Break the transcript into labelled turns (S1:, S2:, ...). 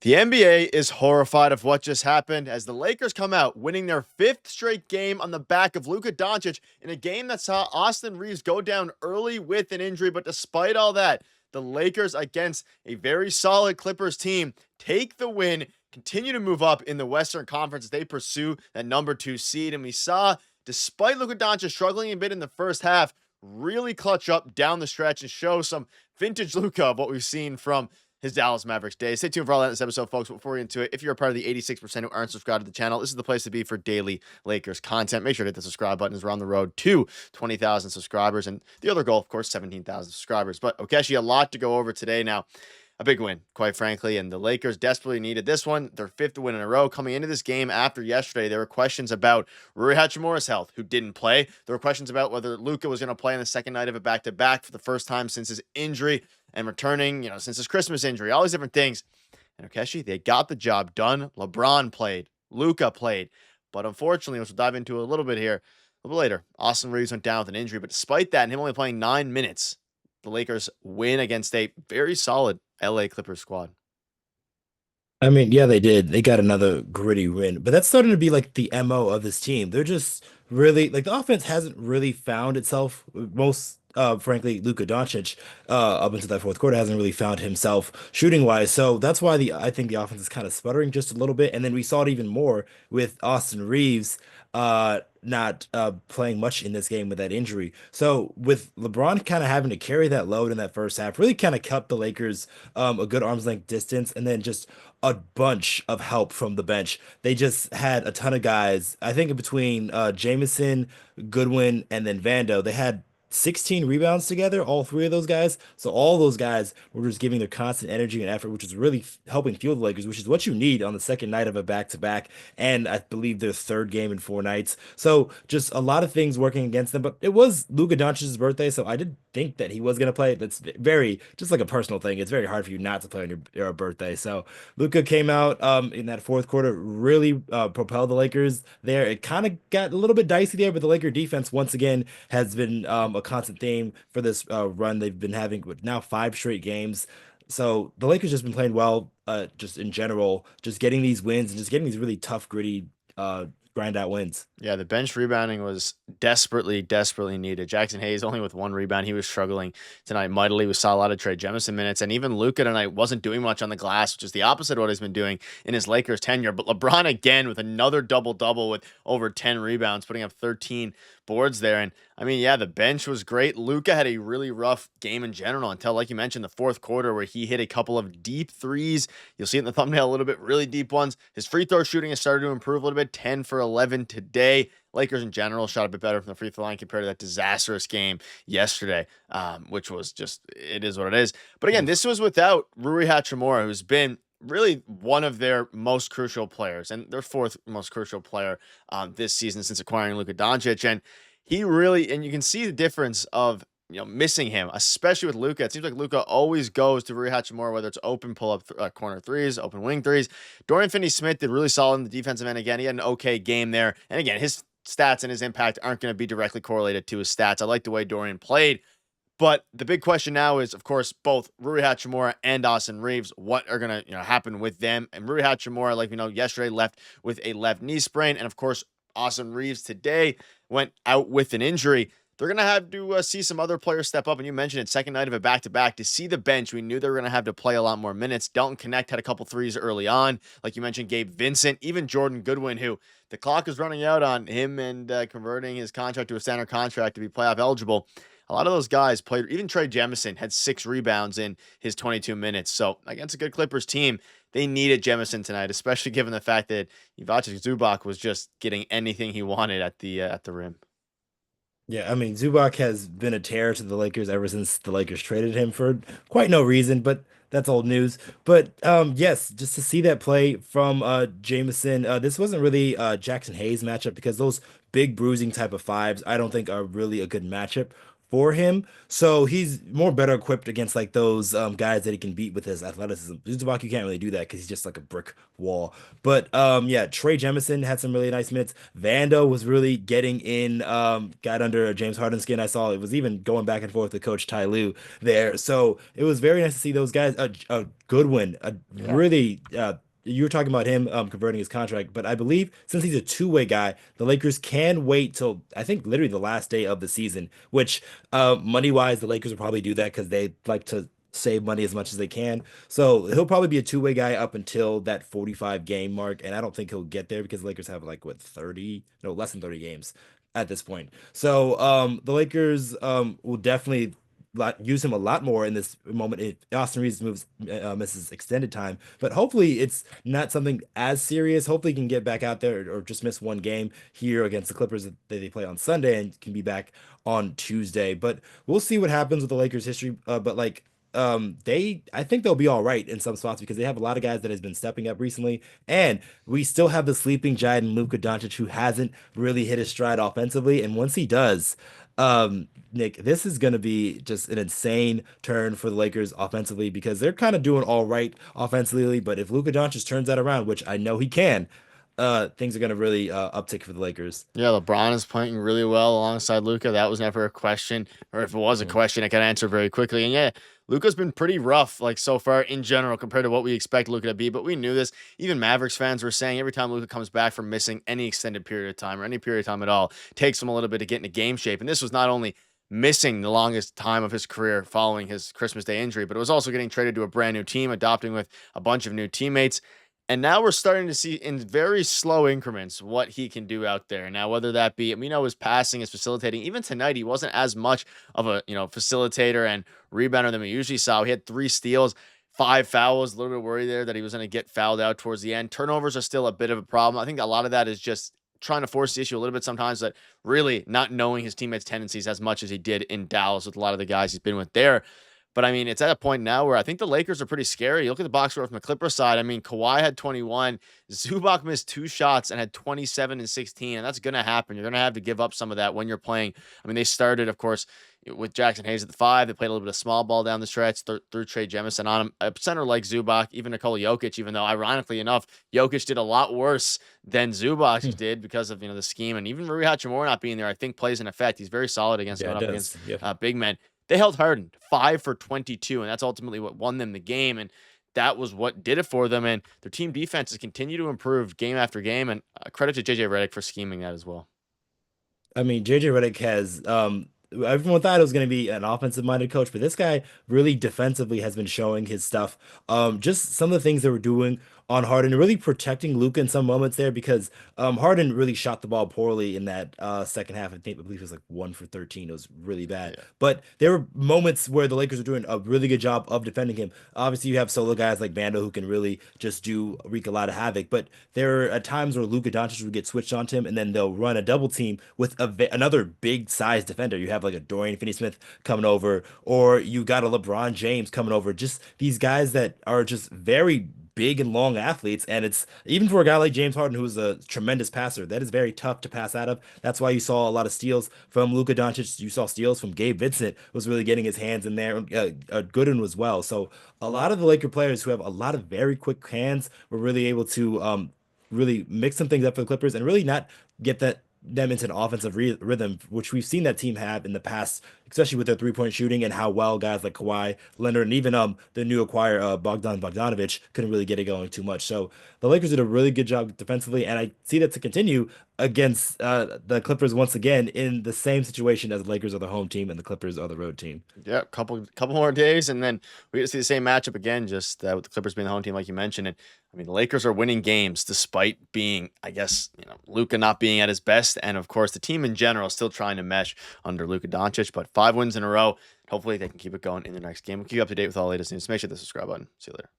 S1: The NBA is horrified of what just happened as the Lakers come out winning their fifth straight game on the back of Luka Doncic in a game that saw Austin Reaves go down early with an injury. But despite all that, the Lakers, against a very solid Clippers team, take the win, continue to move up in the Western Conference as they pursue that number 2 seed. And we saw, despite Luka Doncic struggling a bit in the first half, really clutch up down the stretch and show some vintage Luka of what we've seen from his Dallas Mavericks days. Stay tuned for all that in this episode, folks. Before we get into it, if you're a part of the 86% who aren't subscribed to the channel, this is the place to be for daily Lakers content. Make sure to hit the subscribe button as we're on the road to 20,000 subscribers. And the other goal, of course, 17,000 subscribers. But Okechi, a lot to go over today. Now, a big win, quite frankly, and the Lakers desperately needed this one, their fifth win in a row. Coming into this game after yesterday, there were questions about Rui Hachimura's health, who didn't play. There were questions about whether Luka was going to play on the second night of a back-to-back for the first time since his injury and returning, since his Christmas injury, all these different things. And Okechi, they got the job done. LeBron played, Luka played, but unfortunately, which we'll dive into a little bit here, a little later, Austin Reaves went down with an injury. But despite that, and him only playing 9 minutes, the Lakers win against a very solid LA Clippers squad.
S2: I mean, yeah, they did. They got another gritty win, but that's starting to be like the MO of this team. They're just really like the offense hasn't really found itself. Most, frankly, Luka Doncic, up until that fourth quarter, hasn't really found himself shooting wise. So that's why I think the offense is kind of sputtering just a little bit. And then we saw it even more with Austin Reaves, not playing much in this game with that injury. So with LeBron kind of having to carry that load in that first half, really kind of kept the Lakers a good arm's length distance, and then just a bunch of help from the bench. They just had a ton of guys. I think between Jameson, Goodwin, and then Vando, they had 16 rebounds together, all three of those guys. So all those guys were just giving their constant energy and effort, which is really helping fuel the Lakers, which is what you need on the second night of a back-to-back. And I believe their third game in 4 nights. So just a lot of things working against them. But it was Luka Doncic's birthday, so I did think that he was going to play. That's very, just like a personal thing. It's very hard for you not to play on your birthday. So Luka came out in that fourth quarter, really propelled the Lakers there. It kind of got a little bit dicey there, but the Laker defense once again has been a constant theme for this run they've been having with now 5 straight games. So the Lakers just been playing well, just in general, just getting these wins and just getting these really tough, gritty, grind out wins.
S1: Yeah, the bench rebounding was desperately, desperately needed. Jackson Hayes only with 1 rebound. He was struggling tonight mightily. We saw a lot of Trey Jemison minutes, and even Luka tonight wasn't doing much on the glass, which is the opposite of what he's been doing in his Lakers tenure. But LeBron again with another double-double with over 10 rebounds, putting up 13 boards there. And I mean, yeah, the bench was great. Luka had a really rough game in general until, like you mentioned, the fourth quarter where he hit a couple of deep threes. You'll see it in the thumbnail a little bit, really deep ones. His free throw shooting has started to improve a little bit, 10 for 11 today. Lakers in general shot a bit better from the free throw line compared to that disastrous game yesterday, which was just, it is what it is. But again, this was without Rui Hachimura, who's been really one of their most crucial players and their fourth most crucial player this season since acquiring Luka Doncic. And he really, and you can see the difference of, missing him, especially with Luka. It seems like Luka always goes to Rui Hachimura, whether it's open pull-up corner threes, open wing threes. Dorian Finney-Smith did really solid in the defensive end. Again, he had an okay game there. And again, his stats and his impact aren't going to be directly correlated to his stats. I like the way Dorian played. But the big question now is, of course, both Rui Hachimura and Austin Reaves. What are going to happen with them? And Rui Hachimura, like we know, yesterday left with a left knee sprain. And of course, Austin Reaves today went out with an injury. They're going to have to see some other players step up. And you mentioned it, second night of a back-to-back. To see the bench, we knew they were going to have to play a lot more minutes. Dalton Knecht had a couple threes early on. Like you mentioned, Gabe Vincent, even Jordan Goodwin, who the clock is running out on him and converting his contract to a standard contract to be playoff eligible. A lot of those guys played. Even Trey Jemison had 6 rebounds in his 22 minutes. So against a good Clippers team, they needed Jemison tonight, especially given the fact that Ivica Zubac was just getting anything he wanted at the rim.
S2: Yeah, I mean, Zubac has been a terror to the Lakers ever since the Lakers traded him for quite no reason, but that's old news. But yes, just to see that play from Jameson, this wasn't really Jackson Hayes matchup because those big bruising type of fives, I don't think are really a good matchup for him. So he's more better equipped against like those guys that he can beat with his athleticism. Zubac, you can't really do that because he's just like a brick wall. But yeah, Trey Jemison had some really nice minutes. Vando was really getting in, got under James Harden's skin. I saw it was even going back and forth with Coach Ty Lue there. So it was very nice to see those guys. A Goodwin, a
S1: Yeah.
S2: really you were talking about him converting his contract, but I believe since he's a two-way guy, the Lakers can wait till I think literally the last day of the season, which money-wise, the Lakers will probably do that because they like to save money as much as they can. So he'll probably be a two-way guy up until that 45 game mark, and I don't think he'll get there because the Lakers have like what 30, no, less than 30 games at this point. So the Lakers will definitely use him a lot more in this moment if Austin Reaves misses extended time. But hopefully it's not something as serious. Hopefully he can get back out there or just miss one game here against the Clippers that they play on Sunday and can be back on Tuesday. But we'll see what happens with the Lakers history. But like they I think they'll be all right in some spots because they have a lot of guys that has been stepping up recently, and we still have the sleeping giant in Luka Doncic who hasn't really hit his stride offensively, and once he does, Nick, this is going to be just an insane turn for the Lakers offensively because they're kind of doing all right offensively, but if Luka Doncic turns that around, which I know he can, things are going to really uptick for the Lakers.
S1: Yeah, LeBron is playing really well alongside Luka. That was never a question, or if it was a
S2: Mhm.
S1: question, I could answer very quickly. And yeah, Luka's been pretty rough, like so far in general, compared to what we expect Luka to be. But we knew this. Even Mavericks fans were saying every time Luka comes back from missing any extended period of time or any period of time at all, it takes him a little bit to get into game shape. And this was not only missing the longest time of his career following his Christmas Day injury, but it was also getting traded to a brand new team, adopting with a bunch of new teammates. And now we're starting to see in very slow increments what he can do out there. Now, whether that be, we know his passing, his facilitating. Even tonight, he wasn't as much of a facilitator and rebounder than we usually saw. He had 3 steals, 5 fouls. A little bit worried there that he was going to get fouled out towards the end. Turnovers are still a bit of a problem. I think a lot of that is just trying to force the issue a little bit sometimes, but really not knowing his teammates' tendencies as much as he did in Dallas with a lot of the guys he's been with there. But I mean, it's at a point now where I think the Lakers are pretty scary. You look at the box score from the Clippers side. I mean, Kawhi had 21. Zubac missed 2 shots and had 27 and 16. And that's going to happen. You're going to have to give up some of that when you're playing. I mean, they started, of course, with Jackson Hayes at the 5. They played a little bit of small ball down the stretch, through Trey Jemison on him. A center like Zubac, even Nikola Jokic, even though, ironically enough, Jokic did a lot worse than Zubac
S2: Hmm.
S1: did because of, the scheme. And even Rui Hachimura not being there, I think plays an effect. He's very solid against
S2: Yeah,
S1: going
S2: it
S1: up against
S2: does. Yep.
S1: big men. They held Harden 5 for 22, and that's ultimately what won them the game. And that was what did it for them. And their team defenses continue to improve game after game. And credit to JJ Redick for scheming that as well.
S2: I mean, JJ Redick has everyone thought it was going to be an offensive minded coach, but this guy really defensively has been showing his stuff. Just some of the things they were doing on Harden, really protecting Luka in some moments there because Harden really shot the ball poorly in that second half. I believe it was like 1 for 13. It was really bad.
S1: Yeah.
S2: But there were moments where the Lakers were doing a really good job of defending him. Obviously, you have solo guys like Vando who can really just wreak a lot of havoc. But there are at times where Luka Doncic would get switched onto him, and then they'll run a double team with another big size defender. You have like a Dorian Finney-Smith coming over, or you got a LeBron James coming over. Just these guys that are just very big and long athletes, and it's even for a guy like James Harden, who's a tremendous passer, that is very tough to pass out of. That's why you saw a lot of steals from Luka Doncic. You saw steals from Gabe Vincent was really getting his hands in there. Gooden as well. So a lot of the Laker players who have a lot of very quick hands were really able to really mix some things up for the Clippers and really not get them into an offensive rhythm, which we've seen that team have in the past, especially with their 3-point shooting and how well guys like Kawhi Leonard and even the new acquire Bogdan Bogdanovic couldn't really get it going too much. So the Lakers did a really good job defensively, and I see that to continue against the Clippers once again in the same situation as the Lakers are the home team and the Clippers are the road team.
S1: Yeah, couple more days, and then we get to see the same matchup again. Just with the Clippers being the home team, like you mentioned. And I mean, the Lakers are winning games despite being, I guess, Luka not being at his best, and of course, the team in general still trying to mesh under Luka Doncic. But 5 wins in a row. Hopefully, they can keep it going in the next game. We'll keep you up to date with all the latest news. Make sure to hit the subscribe button. See you later.